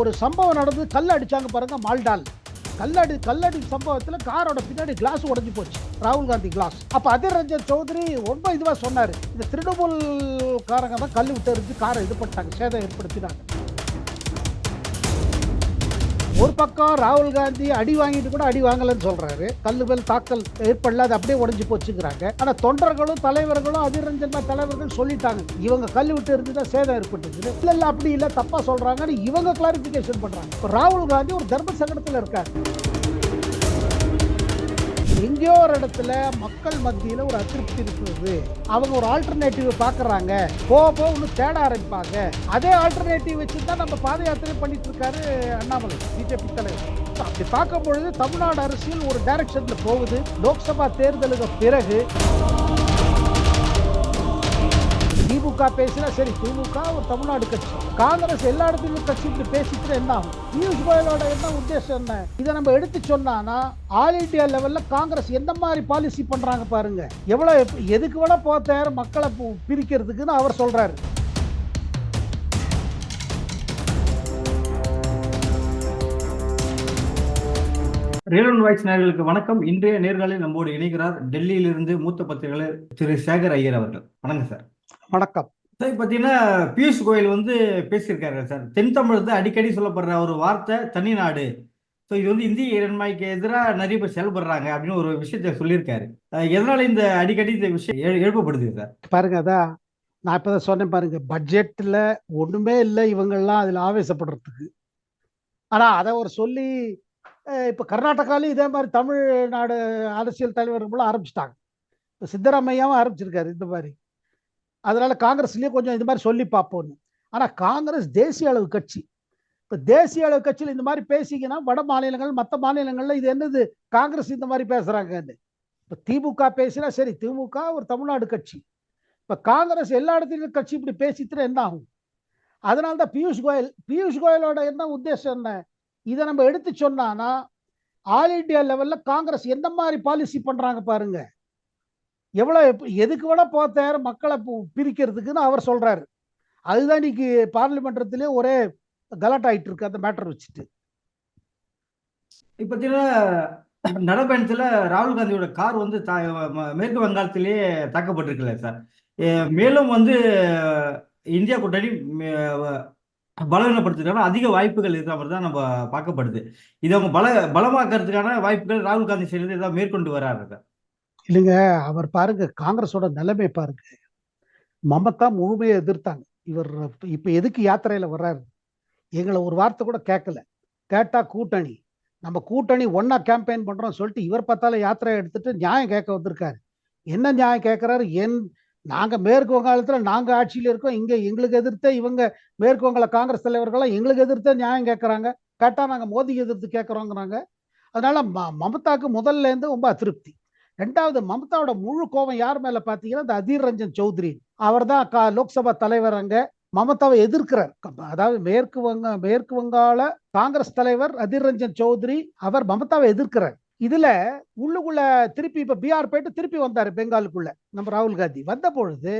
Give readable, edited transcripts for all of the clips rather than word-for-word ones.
ஒரு சம்பவம் நடந்து கல் அடிச்சாங்க பாருங்க மால்டால். கல்லடி சம்பவத்தில் காரோட பின்னாடி கிளாஸ் உடைஞ்சு போச்சு, ராகுல் காந்தி கிளாஸ். அப்ப அதிர் ரஞ்சன் சௌத்ரி ரொம்ப இதுவா சொன்னாரு, இந்த திரிணாமுல் காரங்க தான் கல் விட்டு எறிஞ்சு காரை இது பண்ணிட்டாங்க, சேதம் ஏற்படுத்தினாங்க. ஒரு பக்கம் ராகுல் காந்தி அடி வாங்கிட்டு கூட அடி வாங்கலன்னு சொல்றாரு, கல்லு மேல் தாக்கல் ஏற்படல, அது அப்படியே உடைஞ்சு போச்சுங்கிறாங்க. ஆனா தொண்டர்களும் தலைவர்களும் அதிர் ரஞ்சன் தலைவர்கள் சொல்லிட்டாங்க, இவங்க கல்லு விட்டு இருந்துதான் சேதம் ஏற்பட்டுச்சு. இல்ல அப்படி இல்ல, தப்பா சொல்றாங்கன்னு இவங்க கிளாரிபிகேஷன் பண்றாங்க. ராகுல் காந்தி ஒரு தர்ம சங்கடத்தில் இருக்காரு. எங்கேயோ ஒரு இடத்துல மக்கள் மத்தியில் ஒரு அதிருப்தி இருக்கிறது, அவங்க ஒரு ஆல்டர்னேட்டிவ் பாக்குறாங்க, போக இன்னும் தேட ஆரம்பிப்பாங்க. அதே ஆல்டர்னேட்டிவ் வச்சுதான் நம்ம பாத யாத்திரை பண்ணிட்டு இருக்காரு அண்ணாமலை, பிஜேபி தலைவர். அப்படி பார்க்கும் பொழுது தமிழ்நாடு அரசியல் ஒரு டைரக்ஷன்ல போகுது. லோக்சபா தேர்தலுக்கு பிறகு திமுக பேசினா சரி, திமுக ஒரு தமிழ்நாடு கட்சி, காங்கிரஸ் எல்லா இடத்துலையும் கட்சி இப்படி பேசிட்டு என்ன ஆகும்? பியூஷ் கோயலோட என்ன உத்தேசம் என்ன? இதை நம்ம எடுத்து சொன்னா ஆல் இண்டியா லெவல்ல காங்கிரஸ் எந்த மாதிரி பாலிசி பண்றாங்க பாருங்க. எவ்வளவு எதுக்கு வேணா போத்தாரு மக்களை பிரிக்கிறதுக்குன்னு அவர் சொல்றாரு. ரியல் வாய்ஸ் நேயர்களுக்கு வணக்கம். இன்றைய நேர்காணலில் நம்மோடு இணைகிறார் டெல்லியிலிருந்து மூத்த பத்திரிகையாளர் திரு சேகர் ஐயர் அவர்கள். வணக்கம் சார். வணக்கம் சார். பார்த்தீங்கன்னா பியூஷ் கோயல் பேசியிருக்காரு சார். தென் தமிழகத்தில் அடிக்கடி சொல்லப்படுற ஒரு வார்த்தை தனிநாடு. ஸோ இது இந்திய இறைமைக்கு எதிராக நிறைய பேர் செயல்படுறாங்க அப்படின்னு ஒரு விஷயத்த சொல்லியிருக்காரு. எதனால இந்த அடிக்கடி இந்த விஷயம் எழுப்பப்படுது சார்? பாருங்க, அதான் நான் இப்பதான் சொன்னேன் பாருங்க, பட்ஜெட்ல ஒண்ணுமே இல்லை இவங்கெல்லாம் அதுல ஆவேசப்படுறதுக்கு. ஆனா அதை ஒரு சொல்லி இப்ப கர்நாடகாலையும் இதே மாதிரி தமிழ்நாடு அரசியல் தலைவர்களும் ஆரம்பிச்சிட்டாங்க. இப்போ சித்தராமையாவும் ஆரம்பிச்சிருக்காரு இந்த மாதிரி. அதனால காங்கிரஸ்லயும் கொஞ்சம் இந்த மாதிரி சொல்லி பார்ப்போம். ஆனா காங்கிரஸ் தேசிய அளவு கட்சி. இப்ப தேசிய அளவு கட்சியில் இந்த மாதிரி பேசிங்கன்னா வட மாநிலங்கள் மற்ற மாநிலங்கள்ல இது என்னது காங்கிரஸ் இந்த மாதிரி பேசுறாங்கன்னு. இப்ப திமுக பேசினா சரி, திமுக ஒரு தமிழ்நாடு கட்சி. இப்ப காங்கிரஸ் எல்லா இடத்துலையும் கட்சி இப்படி பேசிட்டு என்ன ஆகும்? அதனால்தான் பியூஷ் கோயலோட என்ன உத்தேசம் என்ன? இதை நம்ம எடுத்து சொன்னா ஆல் இண்டியா லெவல்ல காங்கிரஸ் எந்த மாதிரி பாலிசி பண்றாங்க பாருங்க. எவ்வளவு எதுக்கு வேணா போத்தாரு மக்களை பிரிக்கிறதுக்குன்னு அவர் சொல்றாரு. அதுதான் இன்னைக்கு பார்லிமெண்டத்திலே ஒரே கலாட் ஆயிட்டு இருக்கு அந்த மேட்டர் வச்சுட்டு. இப்ப நடைபயணத்துல ராகுல் காந்தியோட கார் மேற்கு வங்காளத்திலேயே தாக்கப்பட்டிருக்கல சார். மேலும் இந்தியா கூட்டணி பலவீனப்படுத்துறதுக்கான அதிக வாய்ப்புகள் இருக்கிற மாதிரி தான் நம்ம பார்க்கப்படுது. இது அவங்க பலமாக்கிறதுக்கான வாய்ப்புகள் ராகுல் காந்தி செய்யறது ஏதாவது மேற்கொண்டு வராரு? இல்லைங்க, அவர் பாருங்க காங்கிரஸோட நிலைமை பாருங்க. மமதா முழுமையை எதிர்த்தாங்க. இவர் இப்ப எதுக்கு யாத்திரையில வர்றாரு? எங்களை ஒரு வார்த்தை கூட கேட்கல. கேட்டா கூட்டணி, நம்ம கூட்டணி ஒன்னா கேம்பெயின் பண்றோம் சொல்லிட்டு இவர் பார்த்தாலும் யாத்திரை எடுத்துட்டு நியாயம் கேட்க வந்திருக்காரு. என்ன நியாயம் கேட்கிறாரு? நாங்க மேற்கு வங்காளத்துல நாங்க ஆட்சியில இருக்கோம், இங்க எங்களுக்கு எதிர்த்த இவங்க மேற்கு வங்காள காங்கிரஸ் தலைவர்கள்லாம் எங்களுக்கு எதிர்த்த நியாயம் கேட்கறாங்க. கேட்டா நாங்க மோதிக்கு எதிர்த்து கேட்கறோங்கிறாங்க. அதனால மமதாக்கு முதல்ல இருந்து ரொம்ப அதிருப்தி. ரெண்டாவது, மமதாவோட முழு கோபம் யார் மேல பாத்தீங்கன்னா இந்த அதிர் ரஞ்சன் சௌத்ரி. அவர் தான் லோக்சபா தலைவர். அங்க மமதாவை எதிர்க்கிறார். அதாவது மேற்கு வங்காள காங்கிரஸ் தலைவர் அதிர் ரஞ்சன் சௌத்ரி அவர் மமதாவை எதிர்க்கிறார். இதுல உள்ளுக்குள்ள திருப்பி இப்ப பீகார் போயிட்டு திருப்பி வந்தாரு பெங்காலுக்குள்ள. நம்ம ராகுல் காந்தி வந்த பொழுது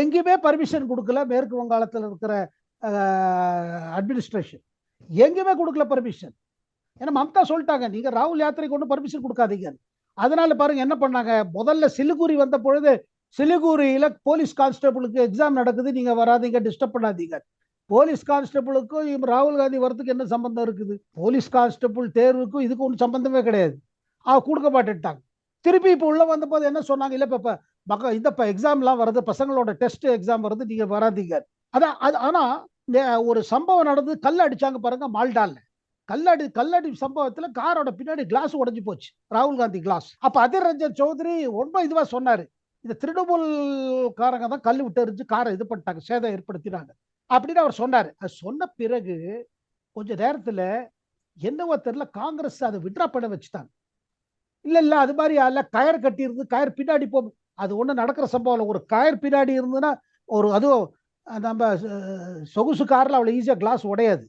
எங்கேயுமே பர்மிஷன் கொடுக்கல. மேற்கு வங்காளத்தில் இருக்கிற அட்மினிஸ்ட்ரேஷன் எங்கேயுமே கொடுக்கல பர்மிஷன். ஏன்னா மம்தா சொல்லிட்டாங்க, நீங்க ராகுல் யாத்திரைக்கு ஒன்றும் பர்மிஷன் கொடுக்காதீங்க. அதனால பாருங்க என்ன பண்ணாங்க, முதல்ல சிலிகுரி வந்த பொழுது சிலிகுரியில போலீஸ் கான்ஸ்டபிளுக்கு எக்ஸாம் நடக்குது, நீங்க வராதீங்க, டிஸ்டர்ப் பண்ணாதீங்க. போலீஸ் கான்ஸ்டபிளுக்கும் ராகுல் காந்தி வரதுக்கு என்ன சம்பந்தம் இருக்குது? போலீஸ் கான்ஸ்டபிள் தேர்வுக்கும் இதுக்கு ஒன்றும் சம்பந்தமே கிடையாது. கொடுக்க மாட்டேன்ட்டாங்க. திருப்பி இப்போ உள்ள வந்த போது என்ன சொன்னாங்க, இல்ல இப்ப இந்த எக்ஸாம்லாம் வருது, பசங்களோட டெஸ்ட் எக்ஸாம் வருது, நீங்க வராதீங்க. அதான் ஆனா ஒரு சம்பவம் நடந்து கல் அடிச்சாங்க பாருங்க மால்டால்ல. கல்லடி சம்பவத்துல காரோட பின்னாடி கிளாஸ் உடைஞ்சு போச்சு, ராகுல் காந்தி கிளாஸ். அப்ப அதிர் ரஞ்சன் சௌத்ரி ரொம்ப இதுவா சொன்னாரு, இந்த திரிணாமுல் காரங்க தான் கல் விட்டு எறிஞ்சு காரை இது பண்ணிட்டாங்க, சேதம் ஏற்படுத்தினாங்க அப்படின்னு அவர் சொன்னாரு. அது சொன்ன பிறகு கொஞ்ச நேரத்துல என்னவோ தெரியல, காங்கிரஸ் அதை விட்ரா பண்ண வச்சுட்டாங்க. இல்ல அது மாதிரி அல்ல, கயர் கட்டி இருந்து கயர் பின்னாடி போகும், அது ஒண்ணு நடக்கிற சம்பவம். ஒரு கயர் பின்னாடி இருந்துன்னா அதுவும் நம்ம சொகுசு கார்ல அவ்வளவு ஈஸியா கிளாஸ் உடையாது.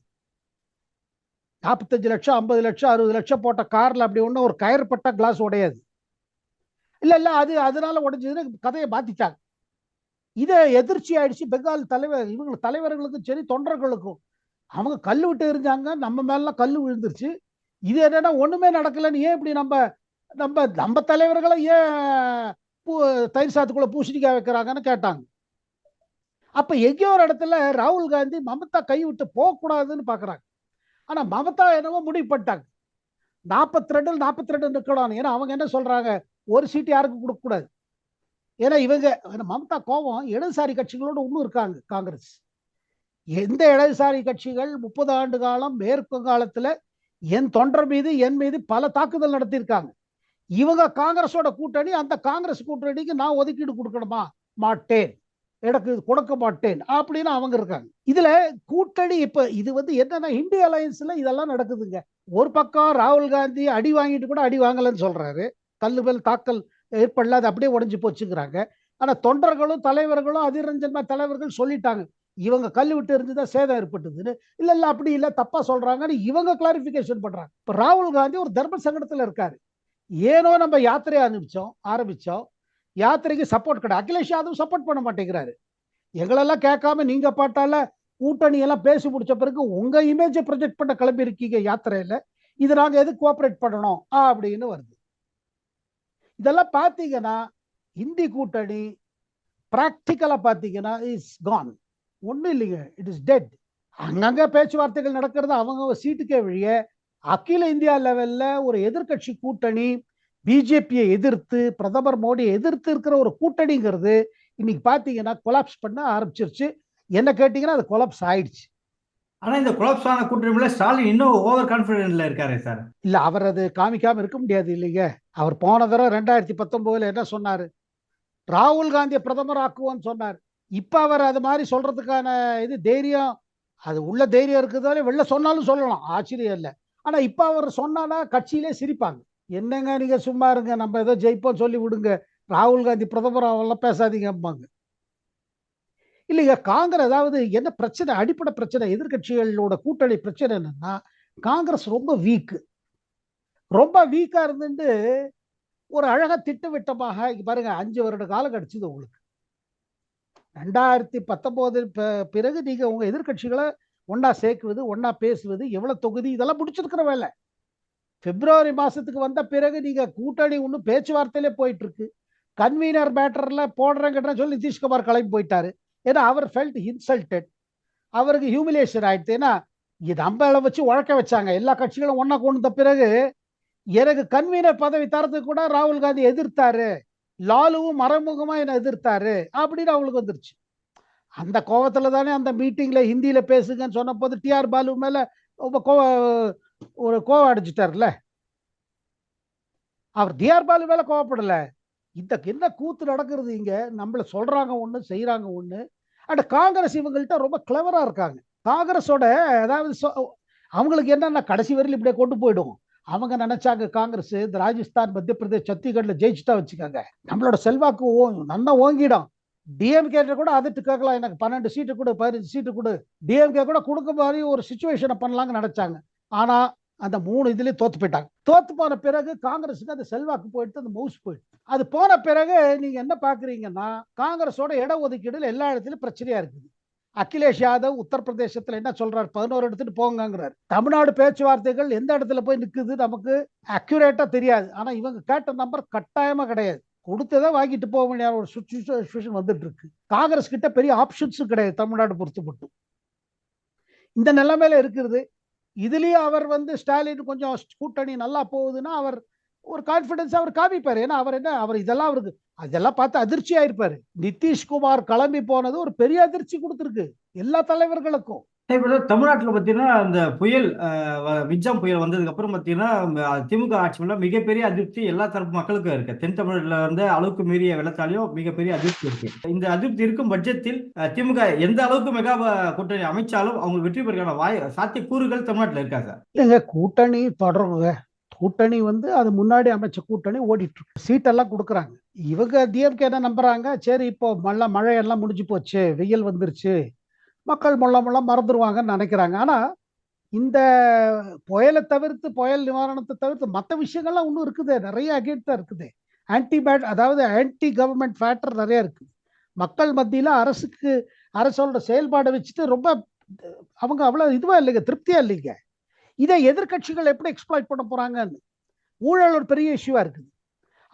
45 லட்சம் 50 லட்சம் 60 லட்சம் போட்ட கார்ல அப்படி ஒண்ணு ஒரு கயர் பட்ட கிளாஸ் உடையாது. இல்ல அது அதனால உடைஞ்சதுன்னு கதையை பாத்திட்டாங்க. இதை எதிர்ச்சி ஆயிடுச்சு பெங்கால் தலைவர், இவங்க தலைவர்களுக்கும் சரி தொண்டர்களுக்கும். அவங்க கல் விட்டு எரிஞ்சாங்க, நம்ம மேலாம் கல் விழுந்துருச்சு. இது என்னன்னா ஒண்ணுமே நடக்கலன்னு ஏன் இப்படி நம்ம நம்ம நம்ம தலைவர்களை ஏன் தயிர் சாத்துக்குள்ள பூசணிக்காய் வைக்கிறாங்கன்னு கேட்டாங்க. அப்ப எங்கேயோ ஒரு இடத்துல ராகுல் காந்தி மமதா கை விட்டு போகக்கூடாதுன்னு பாக்குறாங்க. ஆனா மமதா என்னவோ முடிவு பண்ணிட்டாங்க, 42 நிக்கணும். ஏன்னா அவங்க என்ன சொல்றாங்க, ஒரு சீட் யாருக்கும் கொடுக்க கூடாது. ஏன்னா இவங்க மமதா கோபம் இடதுசாரி கட்சிகளோடு இன்னும் இருக்காங்க. காங்கிரஸ் எந்த இடதுசாரி கட்சிகள் 30 ஆண்டு காலம் மேற்கு காலத்துல என் தொண்டர் மீது என் மீது பல தாக்குதல் நடத்தியிருக்காங்க. இவங்க காங்கிரஸோட கூட்டணி, அந்த காங்கிரஸ் கூட்டணிக்கு நான் ஒதுக்கீடு கொடுக்கணுமா, மாட்டேன், எனக்கு கொடுக்க மாட்டேன் அப்படின்னு அவங்க இருக்காங்க. இதுல கூட்டணி இப்ப இது என்னன்னா இந்திய அலையன்ஸ்ல இதெல்லாம் நடக்குதுங்க. ஒரு பக்கம் ராகுல் காந்தி அடி வாங்கிட்டு கூட அடி வாங்கலன்னு சொல்றாரு, கல்லுபல் தாக்கல் ஏற்படல, அது அப்படியே உடைஞ்சு போச்சுங்கிறாங்க. ஆனா தொண்டர்களும் தலைவர்களும் அதிரஞ்சன்மா தலைவர்கள் சொல்லிட்டாங்க, இவங்க கல் விட்டு இருந்துதான் சேதம் ஏற்பட்டதுன்னு. இல்ல இல்ல அப்படி இல்ல, தப்பா சொல்றாங்கன்னு இவங்க கிளாரிபிகேஷன் பண்றாங்க. இப்ப ராகுல் காந்தி ஒரு தர்ம சங்கடத்துல இருக்காரு. ஏனோ நம்ம யாத்திரை ஆரம்பிச்சோம், யாத்திரைக்கு சப்போர்ட் கிடையாது. அகிலேஷ் யாதவ் சப்போர்ட் பண்ண மாட்டேங்கிறாரு. எங்களெல்லாம் கேட்காம நீங்க பாட்டால கூட்டணி எல்லாம் பேசி முடிச்ச பிறகு உங்க இமேஜை ப்ரொஜெக்ட் பண்ண கிளம்பி இருக்கீங்க யாத்திரையில, இது நாங்க எது கோஆபரேட் பண்ணணும் அப்படின்னு வருது. இதெல்லாம் பாத்தீங்கன்னா இந்தி கூட்டணி பிராக்டிக்கலா பாத்தீங்கன்னா இஸ் கான். ஒண்ணும் இல்லைங்க, இட் இஸ் டெட். அங்கங்க பேச்சுவார்த்தைகள் நடக்கிறது அவங்க சீட்டுக்கே வழிய, அகில இந்தியா லெவல்ல ஒரு எதிர்கட்சி கூட்டணி பிஜேபியை எதிர்த்து பிரதமர் மோடியை எதிர்த்து இருக்கிற ஒரு கூட்டணிங்கிறது இன்னைக்கு பாத்தீங்கன்னா கொலாப்ஸ் பண்ண ஆரம்பிச்சிருச்சு. என்ன கேட்டீங்கன்னா அது கொலாப்ஸ் ஆயிடுச்சு. ஆனா இந்த கொலாப்ஸ் ஆன கூட்டணியில ஸ்டாலின் இன்னும் ஓவர் கான்பிடன்ட்ல இருக்காரு சார். இல்ல அவர் அது காமிக்காம இருக்க முடியாது இல்லைங்க. அவர் போன தடவை 2019 என்ன சொன்னாரு, ராகுல் காந்தியை பிரதமர் ஆக்குவோன்னு சொன்னார். இப்ப அவர் அது மாதிரி சொல்றதுக்கான இது தைரியம், அது உள்ள தைரியம் இருக்குதாலே வெளில சொன்னாலும் சொல்லலாம், ஆச்சரியம் இல்லை. ஆனா இப்ப அவர் சொன்னானா கட்சியிலே சிரிப்பாங்க, என்னங்க நீங்க சும்மா இருங்க, நம்ம ஏதோ ஜெயிப்போம் சொல்லி விடுங்க, ராகுல் காந்தி பிரதமர் அவெல்லாம் பேசாதீங்கம்பாங்க. இல்லைங்க காங்கிரஸ் அதாவது என்ன பிரச்சனை, அடிப்படை பிரச்சனை எதிர்கட்சிகளோட கூட்டணி பிரச்சனை என்னன்னா, காங்கிரஸ் ரொம்ப வீக்கா இருந்துட்டு ஒரு அழகா திட்டவட்டமாக பாருங்க 5 வருட காலம் கிடைச்சது உங்களுக்கு. 2019 பிறகு நீங்க உங்க எதிர்கட்சிகளை ஒன்னா சேர்க்குவது, ஒன்னா பேசுவது, எவ்வளவு தொகுதி, இதெல்லாம் முடிச்சிருக்கிற வேலை. பிப்ரவரி மாசத்துக்கு வந்த பிறகு நீங்க கூட்டணி ஒன்றும் பேச்சுவார்த்தையிலே போயிட்டு இருக்கு. கன்வீனர் மேட்டர்ல போடுறேங்கிட்ட சொல்லி நிதிஷ்குமார் கிளம்பி போயிட்டாரு. ஏன்னா அவர் ஃபெல்ட் இன்சல்டட், அவருக்கு ஹியூமிலேஷன் ஆயிடுச்சு. ஏன்னா இது நம்மளை வச்சு உழக்க வச்சாங்க, எல்லா கட்சிகளும் ஒன்னா கொண்டு வந்த பிறகு எனக்கு கன்வீனர் பதவி தரத்துக்கு கூட ராகுல் காந்தி எதிர்த்தாரு, லாலுவும் மறைமுகமா என்ன எதிர்த்தாரு அப்படின்னு அவங்களுக்கு வந்துருச்சு. அந்த கோவத்துல தானே அந்த மீட்டிங்ல ஹிந்தியில பேசுங்கன்னு சொன்ன போது டிஆர் பாலு மேல ஒரு கோவம் அடிச்சுட்டார்ல. அவர் டிஆர் பாலு மேல கோவப்படல. இந்த என்ன கூத்து நடக்கிறது இங்க, நம்மள சொல்றாங்க ஒண்ணு செய்யறாங்க ஒண்ணு. அண்ட் காங்கிரஸ் இவங்கள்ட்ட ரொம்ப கிளவரா இருக்காங்க. காங்கிரஸோட அதாவது அவங்களுக்கு என்னன்னா கடைசி வரையில் இப்படியே கொண்டு போயிடும். அவங்க நினைச்சாங்க காங்கிரஸ் இந்த ராஜஸ்தான், மத்திய பிரதேஷ், சத்தீஸ்கர்ல ஜெயிச்சுட்டா வச்சுக்காங்க, நம்மளோட செல்வாக்கு நல்லா ஓங்கிடும். டிஎம்கே கூட அதிட்டு கேட்கலாம், எனக்கு 12 சீட்டு கொடு, 15 சீட்டு கொடு, டிஎம்கே கூட கொடுக்க மாதிரி ஒரு சிச்சுவேஷனை பண்ணலாம்னு நினைச்சாங்க. ஆனா அந்த 3 இதுலயும் தோத்து போயிட்டாங்க. தோத்து போன பிறகு காங்கிரஸுக்கு அந்த செல்வாக்கு போயிட்டு அந்த மவுஸ் போயிட்டு, அது போன பிறகு நீங்க என்ன பாக்குறீங்கன்னா காங்கிரஸோட இட ஒதுக்கீடுல எல்லா இடத்துலயும் பிரச்சனையா இருக்குது. அகிலேஷ் யாதவ் உத்தரப்பிரதேசத்துல என்ன சொல்றாரு, 11 எடுத்துட்டு போங்கிறார். தமிழ்நாடு பேச்சுவார்த்தைகள் எந்த இடத்துல போய் நிக்குது நமக்கு அக்யூரேட்டா தெரியாது. ஆனா இவங்க கேட்ட நம்பர் கட்டாயமா கிடையாது, கொடுத்ததை வாங்கிட்டு போக வேண்டிய ஒரு சுச்சுவேஷன் வந்துட்டு இருக்கு. காங்கிரஸ் கிட்ட பெரிய ஆப்ஷன்ஸும் கிடையாது தமிழ்நாடு பொறுத்து மட்டும். இந்த நிலைமையில இருக்கிறது. இதுலயும் அவர் ஸ்டாலின் கொஞ்சம் கூட்டணி நல்லா போகுதுன்னா அவர் ஒரு கான்பிடன்ஸ் அவர் காமிப்பாரு. ஏன்னா அவர் இதெல்லாம் அவருக்கு அதெல்லாம் பார்த்து அதிர்ச்சி ஆயிருப்பாரு. நிதிஷ்குமார் கிளம்பி போனது ஒரு பெரிய அதிர்ச்சி கொடுத்துருக்கு எல்லா தலைவர்களுக்கும். தமிழ்நாட்டில் பார்த்தீங்கன்னா அந்த புயல் மிக்ஜாம் புயல் வந்ததுக்கு அப்புறம் பார்த்தீங்கன்னா திமுக ஆட்சி மேல மிகப்பெரிய அதிருப்தி எல்லா தரப்பு மக்களுக்கும் இருக்கு. தென் தமிழ்ல அளவுக்கு மீறிய வெள்ளத்தாலையும் மிகப்பெரிய அதிருப்தி இருக்கு. இந்த அதிருப்தி இருக்கும் பட்சத்தில் திமுக எந்த அளவுக்கு மெகா கூட்டணி அமைச்சாலும் அவங்க வெற்றி பெறக்கான சாத்தியக்கூறுகள் தமிழ்நாட்டில் இருக்கா சார்? இல்லைங்க, கூட்டணி தொடருங்க. கூட்டணி அது முன்னாடி அமைச்ச கூட்டணி ஓடிட்டு இருக்கு, சீட்டெல்லாம் கொடுக்குறாங்க. இவங்க டிஎம்கே என்ன நம்புறாங்க, சரி இப்போ மழையெல்லாம் முடிஞ்சு போச்சு, வெயில் வந்துருச்சு, மக்கள் முள்ள மறந்துடுவாங்கன்னு நினைக்கிறாங்க. ஆனா இந்த புயலை தவிர்த்து, புயல் நிவாரணத்தை தவிர்த்து மற்ற விஷயங்கள்லாம் இன்னும் இருக்குது, நிறைய அகேன்ஸ்டா இருக்குது. அதாவது ஆன்டி கவர்மெண்ட் ஃபேக்டர் நிறைய இருக்குது மக்கள் மத்தியில. அரசோட செயல்பாடை வச்சுட்டு ரொம்ப அவங்க அவ்வளவு இதுவா இல்லைங்க, திருப்தியா இல்லைங்க. இதை எதிர்க்கட்சிகள் எப்படி எக்ஸ்ப்ளாய்ட் பண்ண போறாங்கன்னு. ஊழல் ஒரு பெரிய இஷ்யூவா இருக்குது.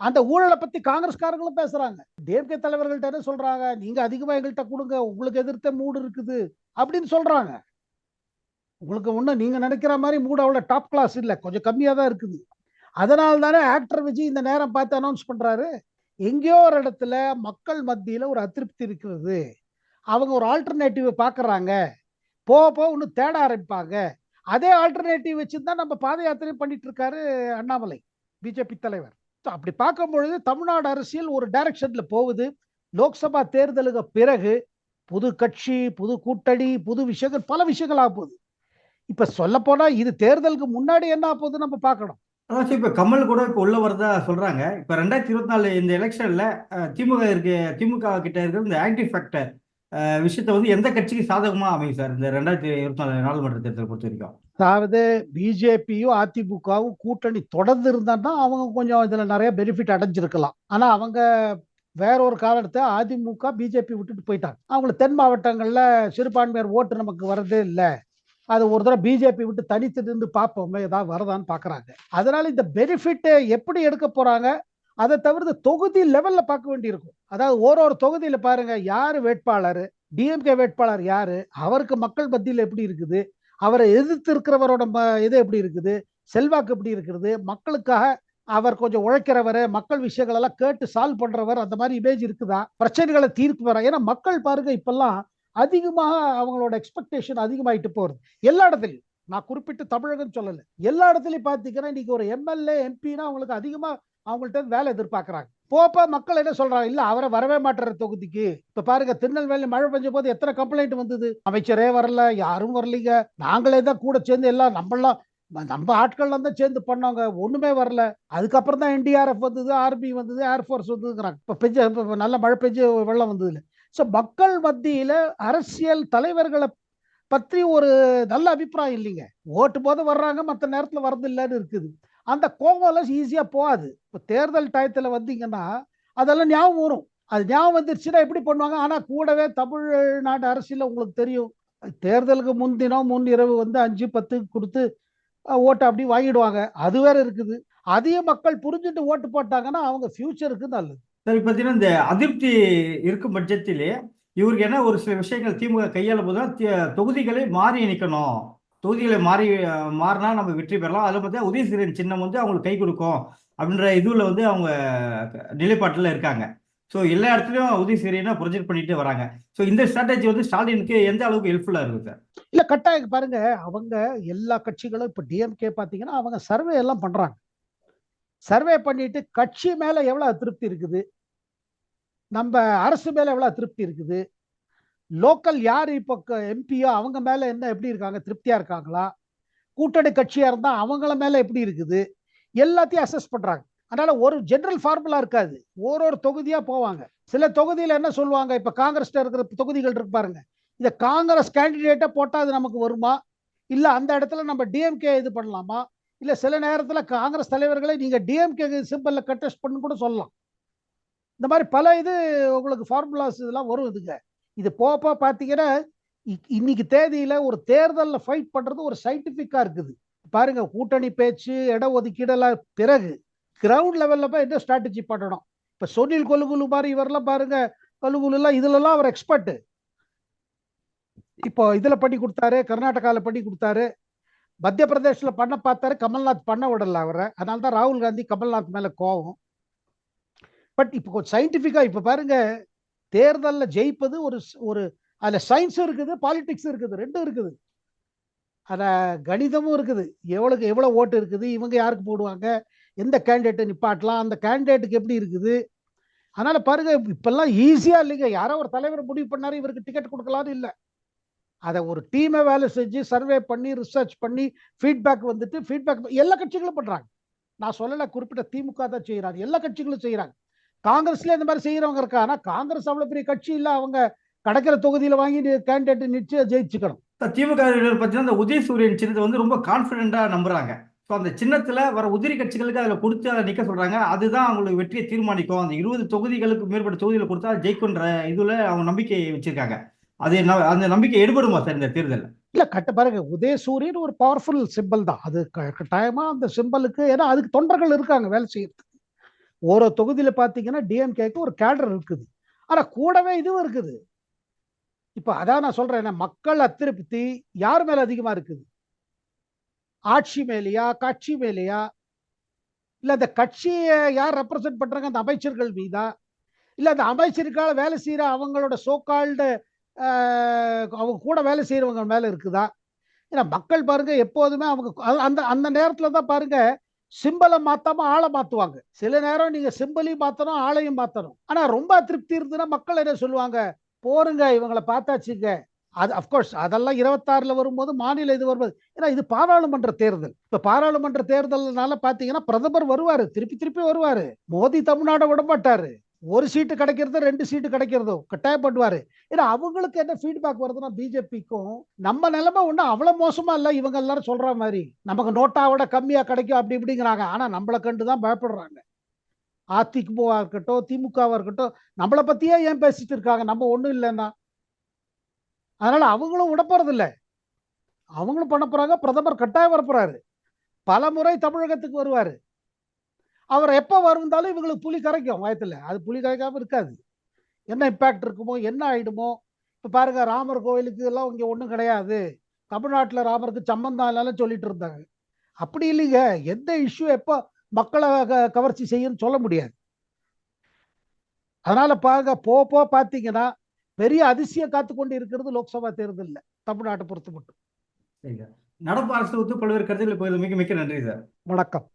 அந்த ஊழலை பத்தி காங்கிரஸ்காரங்களும் பேசுறாங்க. டிஎம்கே தலைவர்கள்ட்ட என்ன சொல்றாங்க, நீங்க அதிகமா எங்கள்கிட்ட கொடுங்க, உங்களுக்கு எதிர்த்த மூடு இருக்குது அப்படின்னு சொல்றாங்க. உங்களுக்கு ஒண்ணு நீங்க நினைக்கிற மாதிரி மூடு அவ்வளவு டாப் கிளாஸ் இல்ல, கொஞ்சம் கம்மியா தான் இருக்குது. அதனால தானே ஆக்டர் விஜய் இந்த நேரம் பார்த்து அனௌன்ஸ் பண்றாரு. எங்கேயோ ஒரு இடத்துல மக்கள் மத்தியில ஒரு அதிருப்தி இருக்கிறது, அவங்க ஒரு ஆல்டர்னேட்டிவ் பாக்குறாங்க, போக போக இன்னும் தேட ஆரம்பிப்பாங்க. அதே ஆல்டர்னேட்டிவ் வச்சுதான் நம்ம பாத யாத்திரை பண்ணிட்டு இருக்காரு அண்ணாமலை, பிஜேபி தலைவர். அப்படி பார்க்கும் பொழுது தமிழ்நாடு அரசியல் ஒரு டைரக்ஷன்ல போகுது. லோக்சபா தேர்தலுக்கு பிறகு புது கட்சி, புது கூட்டணி, புது விஷயங்கள், பல விஷயங்கள் ஆக போகுது. இப்ப சொல்ல போனா இது தேர்தலுக்கு முன்னாடி என்ன ஆக போகுது நம்ம பார்க்கணும். அதாச்சும் இப்ப கமல் கூட இப்ப உள்ள வரதா சொல்றாங்க. இப்ப 2024 இந்த எலெக்ஷன்ல திமுக கிட்ட இருக்கிற இந்த ஆன்டி ஃபேக்டர் விஷயத்த வந்து எந்த கட்சிக்கு சாதகமா அமையும் சார் இந்த 2024 நாடாளுமன்ற தேர்தலை பொறுத்த வரைக்கும்? அதாவது பிஜேபியும் அதிமுகவும் கூட்டணி தொடர்ந்து இருந்தான்னா அவங்க கொஞ்சம் இதுல நிறைய பெனிஃபிட் அடைஞ்சிருக்கலாம். ஆனா அவங்க வேற ஒரு காரணத்தை அதிமுக பிஜேபி விட்டுட்டு போயிட்டாங்க. அவங்களுக்கு தென் மாவட்டங்கள்ல சிறுபான்மையர் ஓட்டு நமக்கு வரதே இல்லை, அது ஒரு தடவை பிஜேபி விட்டு தனித்து நின்று பார்ப்போமே ஏதாவது வரதான்னு பாக்குறாங்க. அதனால இந்த பெனிஃபிட் எப்படி எடுக்க போறாங்க, அதை தவிர்த்து தொகுதி லெவல்ல பார்க்க வேண்டியிருக்கும். அதாவது ஒரு தொகுதியில பாருங்க, யாரு வேட்பாளர், டிஎம்கே வேட்பாளர் யாரு, அவருக்கு மக்கள் மத்தியில் எப்படி இருக்குது, அவரை எதிர்த்து இருக்கிறவரோட இது எப்படி இருக்குது, செல்வாக்கு எப்படி இருக்குது, மக்களுக்காக அவர் கொஞ்சம் உழைக்கிறவர், மக்கள் விஷயங்கள் எல்லாம் கேட்டு சால்வ் பண்றவர், அந்த மாதிரி இமேஜ் இருக்குதா, பிரச்சனைகளை தீர்க்குவாரா. ஏன்னா மக்கள் பாருங்க இப்பெல்லாம் அதிகமாக அவங்களோட எக்ஸ்பெக்டேஷன் அதிகமாயிட்டு போறது எல்லா இடத்துலையும். நான் குறிப்பிட்டு தமிழகம் சொல்லல, எல்லா இடத்துலையும் பார்த்தீங்கன்னா இன்னைக்கு ஒரு எம்எல்ஏ எம்பினா அவங்களுக்கு அதிகமா அவங்கள்ட்ட வேலை எதிர்பார்க்கறாங்க. போப்ப மக்கள் என்ன சொல்றாங்க, இல்ல அவரை வரவே மாட்டார தொகுதிக்கு. இப்ப பாருங்க திருநெல்வேலி மழை பெஞ்ச போது எத்தனை கம்ப்ளைண்ட் வந்தது, அமைச்சரே வரல, யாரும் வரலீங்க, நாங்களே தான் கூட சேர்ந்து எல்லாம் நம்ம ஆட்கள்லாம் தான் சேர்ந்து பண்ணாங்க, ஒண்ணுமே வரல. அதுக்கப்புறம் தான் என்டிஆர்எஃப் வந்தது, ஆர்மி வந்தது, ஏர்ஃபோர்ஸ் வந்ததுங்கிறாங்க. இப்ப நல்ல மழை பெஞ்சு வெள்ளம் வந்ததுல. ஸோ மக்கள் மத்தியில அரசியல் தலைவர்களை பற்றி ஒரு நல்ல அபிப்பிராயம் இல்லைங்க. ஓட்டு போது வர்றாங்க, மற்ற நேரத்தில் வரது இல்லைன்னு இருக்குது. அந்த கோவம் ஈஸியா போகாது. இப்போ தேர்தல் டயத்துல வந்தீங்கன்னா அதெல்லாம் ஞாபகம் வரும். அது ஞாபகம் வந்துருச்சுன்னா எப்படி பண்ணுவாங்க. ஆனா கூடவே தமிழ்நாடு அரசியல் உங்களுக்கு தெரியும், தேர்தலுக்கு முன்தினம் முன்னிரவு வந்து 5-10 கொடுத்து ஓட்டு அப்படி வாங்கிடுவாங்க. அது வேற இருக்குது. அதையும் மக்கள் புரிஞ்சுட்டு ஓட்டு போட்டாங்கன்னா அவங்க ஃபியூச்சருக்கு நல்லது. சரி, பார்த்தீங்கன்னா இந்த அதிருப்தி இருக்கும் பட்சத்திலே இவருக்கு என்ன ஒரு சில விஷயங்கள் திமுக கையாளும் போதுதான் தொகுதிகளை மாறி நிற்கணும், தொகுதிகளை மாறினா நம்ம வெற்றி பெறலாம், அதில் பார்த்தா உதயசூரியன் சின்னம் வந்து அவங்களுக்கு கை கொடுக்கும் அப்படின்ற இதுல வந்து அவங்க நிலைப்பாட்டில் இருக்காங்க. ஸோ எல்லா இடத்துலையும் உதயசூரியனை ப்ரொஜெக்ட் பண்ணிட்டு வராங்க. ஸோ இந்த ஸ்ட்ராட்டஜி வந்து ஸ்டாலினுக்கு எந்த அளவுக்கு ஹெல்ப்ஃபுல்லாக இருக்குது சார்? இல்ல கட்டாயம் பாருங்க, அவங்க எல்லா கட்சிகளும் இப்ப டிஎம்கே பாத்தீங்கன்னா அவங்க சர்வே எல்லாம் பண்றாங்க. சர்வே பண்ணிட்டு கட்சி மேல எவ்வளவு அதிருப்தி இருக்குது, நம்ம அரசு மேல எவ்வளவு திருப்தி இருக்குது, லோக்கல் யார் இப்போ எம்பியோ அவங்க மேல என்ன எப்படி இருக்காங்க, திருப்தியா இருக்காங்களா, கூட்டணி கட்சியா இருந்தா அவங்கள மேல எப்படி இருக்குது, எல்லாத்தையும் அசஸ் பண்றாங்க. அதனால ஒரு ஜெனரல் ஃபார்முலா இருக்காது, ஒரு தொகுதியா போவாங்க. சில தொகுதியில என்ன சொல்லுவாங்க, இப்ப காங்கிரஸ் இருக்கிற தொகுதிகள் இருக்கு பாருங்க, இந்த காங்கிரஸ் கேண்டிடேட்டை போட்டா அது நமக்கு வருமா, இல்ல அந்த இடத்துல நம்ம டிஎம்கே இது பண்ணலாமா, இல்ல சில நேரத்துல காங்கிரஸ் தலைவர்களை நீங்க டிஎம்கே சிம்பிள்ல கண்டெஸ்ட் பண்ணு கூட சொல்லலாம். இந்த மாதிரி பல இது உங்களுக்கு ஃபார்முலாஸ் இதெல்லாம் வரும். இதுங்க இது போக பார்த்தீங்கன்னா இன்னைக்கு தேதியில ஒரு தேர்தலில் ஃபைட் பண்றது ஒரு சயின்டிஃபிக்கா இருக்குது. பாருங்க கூட்டணி பேச்சு, இட ஒதுக்கீடெல்லாம் பிறகு கிரவுண்ட் லெவல்ல போய் என்ன ஸ்ட்ராட்டஜி பண்ணணும். இப்ப சுனில் கொலுகுலு மாதிரி இவரெல்லாம் பாருங்க, கொலுகுலு எல்லாம் இதுலலாம் அவர் எக்ஸ்பர்ட். இப்போ இதுல பண்ணி கொடுத்தாரு, கர்நாடகாவில் பண்ணி கொடுத்தாரு, மத்திய பிரதேசல பண்ண பார்த்தாரு, கமல்நாத் பண்ண விடல அவரை. அதனால தான் ராகுல் காந்தி கமல்நாத் மேல கோவம். பட் இப்போ கொஞ்சம் சயின்டிஃபிக்கா இப்ப பாருங்க, தேர்தலில் ஜெயிப்பது ஒரு ஒரு அதுல சயின்ஸும் இருக்குது, பாலிடிக்ஸ் இருக்குது, ரெண்டும் இருக்குது. அத கணிதமும் இருக்குது, எவ்வளவு ஓட்டு இருக்குது, இவங்க யாருக்கு போடுவாங்க, எந்த கேண்டிடேட்டை நிப்பாட்டலாம், அந்த கேண்டிடேட்டுக்கு எப்படி இருக்குது. அதனால பாருங்க இப்பெல்லாம் ஈஸியா இல்லைங்க, யாரோ ஒரு தலைவர் முடிவு பண்ணாரு இவருக்கு டிக்கெட் கொடுக்கலாம்னு இல்லை. அதை ஒரு டீமை வேலை செஞ்சு சர்வே பண்ணி ரிசர்ச் பண்ணி ஃபீட்பேக் வந்துட்டு ஃபீட்பேக் எல்லா கட்சிகளும் பண்றாங்க. நான் சொல்லல குறிப்பிட்ட திமுக தான் செய்யறாங்க, எல்லா கட்சிகளும் செய்யறாங்க. காங்கிரஸ்ல இந்த மாதிரி செய்யறவங்க இருக்கா, ஆனா காங்கிரஸ் அவ்வளவு பெரிய கட்சி இல்ல, அவங்க கிடைக்கிற தொகுதியில வாங்கி கேண்டிடேட் நிச்சயம் ஜெயிச்சுக்கணும். திமுக பார்த்தீங்கன்னா இந்த உதயசூரியன் சின்னத்தை வந்து ரொம்ப கான்ஃபிடென்ட்டா நம்புறாங்க. ஸோ அந்த சின்னத்துல வர உதிரி கட்சிகளுக்கு அதில் கொடுத்து அதை நிற்க சொல்றாங்க, அதுதான் அவங்களுக்கு வெற்றியை தீர்மானிக்கும். அந்த 20 தொகுதிகளுக்கு மேற்பட்ட தொகுதிகளை கொடுத்தா ஜெயிக்குன்ற இதுல அவங்க நம்பிக்கை வச்சிருக்காங்க. அந்த நம்பிக்கை எடுபடுமா சார் இந்த தேர்தல்? இல்ல பாருங்க, உதயசூரியன் ஒரு பவர்ஃபுல் சிம்பல் தான் அது. கட்டாயமா அந்த சிம்பலுக்கு, ஏன்னா அதுக்கு தொண்டர்கள் இருக்காங்க வேலை செய்யறதுக்கு. ஒரு தொகுதியில பாத்தீங்கன்னா டிஎம்கேக்கு ஒரு கேடர் இருக்குது. ஆனா கூடவே இதுவும் இருக்குது. இப்ப அதான் நான் சொல்றேன், மக்கள் அதிருப்தி யார் மேல அதிகமா இருக்குது? ஆட்சி மேலேயா, கட்சி மேலேயா, இல்ல அந்த கட்சியை யார் ரெப்ரசென்ட் பண்றாங்க அந்த அமைச்சர்கள் மீதா, இல்ல அந்த அமைச்சருக்கால வேலை செய்யற அவங்களோட சோகால்டு அவங்க கூட வேலை செய்யறவங்க மேல இருக்குதா? ஏன்னா மக்கள் பாருங்க எப்போதுமே அவங்க அந்த அந்த நேரத்துல தான் பாருங்க சிம்பலை மாத்தாம ஆளை மாத்துவாங்க. சில நேரம் நீங்க சிம்பலையும் மாத்தணும், ஆளையும் மாத்தணும். ஆனா ரொம்ப திருப்தி இருந்ததுன்னா மக்கள் என்ன சொல்லுவாங்க, போருங்க இவங்களை பார்த்தாச்சுங்க. அது அப்கோர்ஸ் அதெல்லாம் 26ல வரும்போது மாநில இது வரும்போது, ஏன்னா இது பாராளுமன்ற தேர்தல். இப்ப பாராளுமன்ற தேர்தல்னால பாத்தீங்கன்னா பிரதமர் வருவாரு, திருப்பி திருப்பி வருவாரு. மோடி தமிழ்நாடு விட மாட்டாரு. ஒரு சீட்டு கிடைக்கிறது, 2 சீட்டு கிடைக்கிறதோ கட்டாயப்படுவாரு. ஏன்னா அவங்களுக்கு என்ன ஃபீட்பேக் வருதுன்னா, பிஜேபிக்கும் நம்ம நிலைமை ஒண்ணு அவ்வளவு மோசமா இல்ல, இவங்க எல்லாரும் சொல்ற மாதிரி நமக்கு நோட்டாவோட கம்மியா கிடைக்கும் அப்படி இப்படிங்கிறாங்க. ஆனா நம்மளை கண்டுதான் பயப்படுறாங்க. அதிமுகவா இருக்கட்டும், திமுகவா இருக்கட்டும், நம்மளை பத்தியே ஏன் பேசிட்டு இருக்காங்க நம்ம ஒண்ணும் இல்லைன்னா. அதனால அவங்களும் விட போறது இல்ல. அவங்களும் பண்ண போறாங்க. பிரதமர் கட்டாயம் வரப்போறாரு. பல முறை தமிழகத்துக்கு வருவாரு. அவர் எப்ப வருந்தாலும் இவங்களுக்கு புலி கரைக்கும் வயத்துல. அது புலி கரைக்காம இருக்காது. என்ன இம்பாக்ட் இருக்குமோ, என்ன ஆயிடுமோ. இப்ப பாருங்க, ராமர் கோயிலுக்கு எல்லாம் இங்க ஒண்ணும் கிடையாது, தமிழ்நாட்டுல ராமருக்கு சம்பந்தம் இல்லைன்னு சொல்லிட்டு இருந்தாங்க. அப்படி இல்லைங்க. எந்த இஷ்யூ எப்ப மக்களை கவர்ச்சி செய்யும் சொல்ல முடியாது. அதனால பாருங்க, போ பாத்தீங்கன்னா பெரிய அதிசயம் காத்து கொண்டு இருக்கிறது லோக்சபா தேர்தல்ல தமிழ்நாட்டை பொறுத்து மட்டும். சரிங்க. நடப்பு அரசு பல்வேறு கருத்துக்களை மிக மிக நன்றி சார். வணக்கம்.